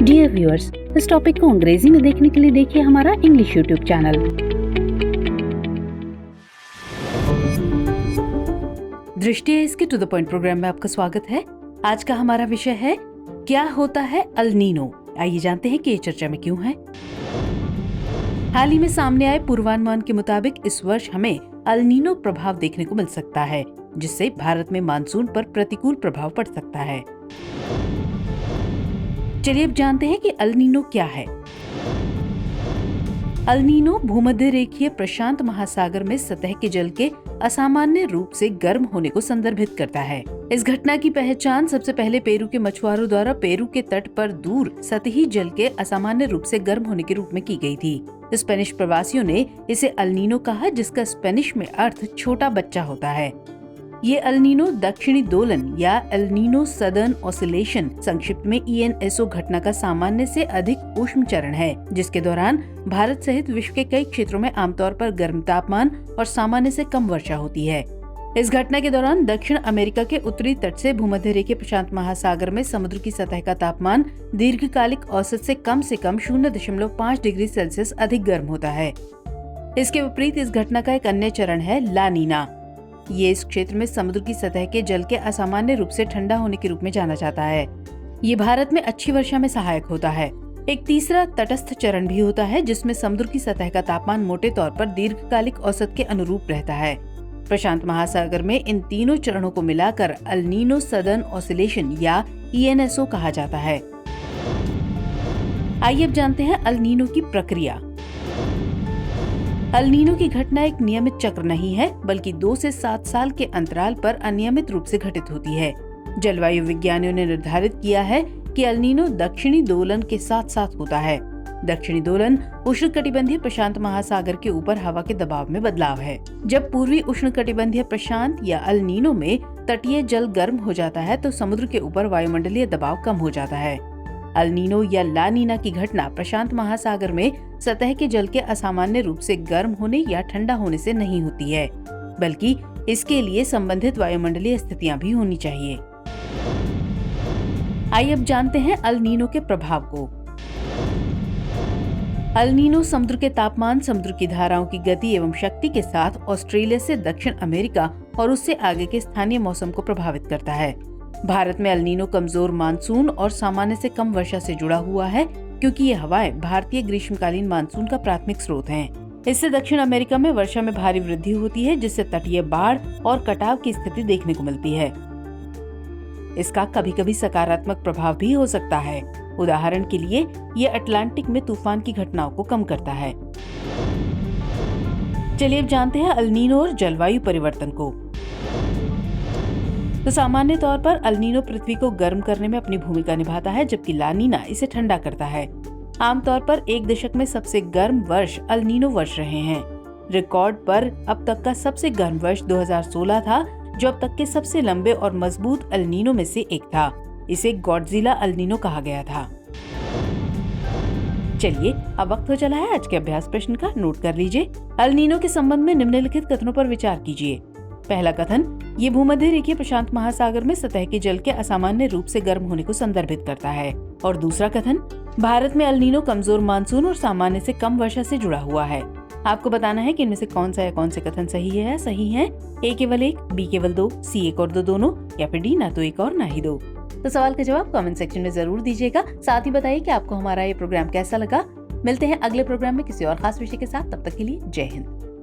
Dear viewers, इस topic को अंग्रेजी में देखने के लिए देखिए हमारा इंग्लिश यूट्यूब चैनल। दृष्टि है इसके टू द पॉइंट प्रोग्राम में आपका स्वागत है। आज का हमारा विषय है क्या होता है अल नीनो। आइए जानते हैं कि ये चर्चा में क्यों है। हाल ही में सामने आए पूर्वानुमान के मुताबिक इस वर्ष हमें अल नीनो प्रभाव देखने को मिल सकता है, जिससे भारत में मानसून पर प्रतिकूल प्रभाव पड़ सकता है। चलिए अब जानते हैं कि अल नीनो क्या है। अल नीनो भूमध्य रेखीय प्रशांत महासागर में सतह के जल के असामान्य रूप से गर्म होने को संदर्भित करता है। इस घटना की पहचान सबसे पहले पेरू के मछुआरों द्वारा पेरू के तट पर दूर सतही जल के असामान्य रूप से गर्म होने के रूप में की गई थी। स्पेनिश प्रवासियों ने इसे अल नीनो कहा, जिसका स्पेनिश में अर्थ छोटा बच्चा होता है। ये अल नीनो दक्षिणी दोलन या एल नीनो सदर्न ऑसिलेशन संक्षिप्त में ENSO घटना का सामान्य से अधिक उष्ण चरण है, जिसके दौरान भारत सहित विश्व के कई क्षेत्रों में आमतौर पर गर्म तापमान और सामान्य से कम वर्षा होती है। इस घटना के दौरान दक्षिण अमेरिका के उत्तरी तट से भूमध्य रेखीय प्रशांत महासागर में समुद्र की सतह का तापमान दीर्घकालिक औसत से कम 0.5 डिग्री सेल्सियस अधिक गर्म होता है। इसके विपरीत इस घटना का एक अन्य चरण है ला नीना। ये इस क्षेत्र में समुद्र की सतह के जल के असामान्य रूप से ठंडा होने के रूप में जाना जाता है। ये भारत में अच्छी वर्षा में सहायक होता है। एक तीसरा तटस्थ चरण भी होता है, जिसमें समुद्र की सतह का तापमान मोटे तौर पर दीर्घकालिक औसत के अनुरूप रहता है। प्रशांत महासागर में इन तीनों चरणों को मिलाकर अल नीनो सदर्न ऑसिलेशन या ENSO कहा जाता है। आइए अब जानते हैं अल नीनो की प्रक्रिया। अल नीनो की घटना एक नियमित चक्र नहीं है, बल्कि 2 से 7 साल के अंतराल पर अनियमित रूप से घटित होती है। जलवायु विज्ञानियों ने निर्धारित किया है कि अल नीनो दक्षिणी दोलन के साथ साथ होता है। दक्षिणी दोलन उष्णकटिबंधीय प्रशांत महासागर के ऊपर हवा के दबाव में बदलाव है। जब पूर्वी उष्णकटिबंधीय प्रशांत या अल नीनो में तटीय जल गर्म हो जाता है, तो समुद्र के ऊपर वायुमंडलीय दबाव कम हो जाता है। अल नीनो या ला नीना की घटना प्रशांत महासागर में सतह के जल के असामान्य रूप से गर्म होने या ठंडा होने से नहीं होती है, बल्कि इसके लिए संबंधित वायुमंडलीय स्थितियां भी होनी चाहिए। आइए अब जानते हैं अल नीनो के प्रभाव को। अल नीनो समुद्र के तापमान, समुद्र की धाराओं की गति एवं शक्ति के साथ ऑस्ट्रेलिया से दक्षिण अमेरिका और उससे आगे के स्थानीय मौसम को प्रभावित करता है। भारत में अल नीनो कमजोर मानसून और सामान्य से कम वर्षा से जुड़ा हुआ है, क्योंकि ये हवाएं भारतीय ग्रीष्मकालीन मानसून का प्राथमिक स्रोत हैं। इससे दक्षिण अमेरिका में वर्षा में भारी वृद्धि होती है, जिससे तटीय बाढ़ और कटाव की स्थिति देखने को मिलती है। इसका कभी कभी सकारात्मक प्रभाव भी हो सकता है। उदाहरण के लिए ये अटलांटिक में तूफान की घटनाओं को कम करता है। चलिए अब जानते हैं अल नीनो और जलवायु परिवर्तन को। तो सामान्य तौर पर अल नीनो पृथ्वी को गर्म करने में अपनी भूमिका निभाता है, जबकि ला नीना इसे ठंडा करता है। आमतौर पर एक दशक में सबसे गर्म वर्ष अल नीनो वर्ष रहे हैं। रिकॉर्ड पर अब तक का सबसे गर्म वर्ष 2016 था, जो अब तक के सबसे लंबे और मजबूत अल नीनो में से एक था। इसे गॉडजिला अल नीनो कहा गया था। चलिए अब वक्त हो चला है आज के अभ्यास प्रश्न का। नोट कर लीजिए। अल नीनो के संबंध में निम्नलिखित कथनों पर विचार कीजिए। पहला कथन, ये भूमध्य रेखीय प्रशांत महासागर में सतह के जल के असामान्य रूप से गर्म होने को संदर्भित करता है। और दूसरा कथन, भारत में अल नीनो कमजोर मानसून और सामान्य से कम वर्षा से जुड़ा हुआ है। आपको बताना है कि इनमें से कौन सा या कौन से कथन सही है या सही है। A केवल 1, B केवल 2, C 1 और 2 दोनों, या फिर D ना तो 1 और ना ही 2। तो सवाल का जवाब कमेंट सेक्शन में जरूर दीजिएगा। साथ ही बताइए कि आपको हमारा ये प्रोग्राम कैसा लगा। मिलते हैं अगले प्रोग्राम में किसी और खास विषय के साथ। तब तक के लिए जय हिंद।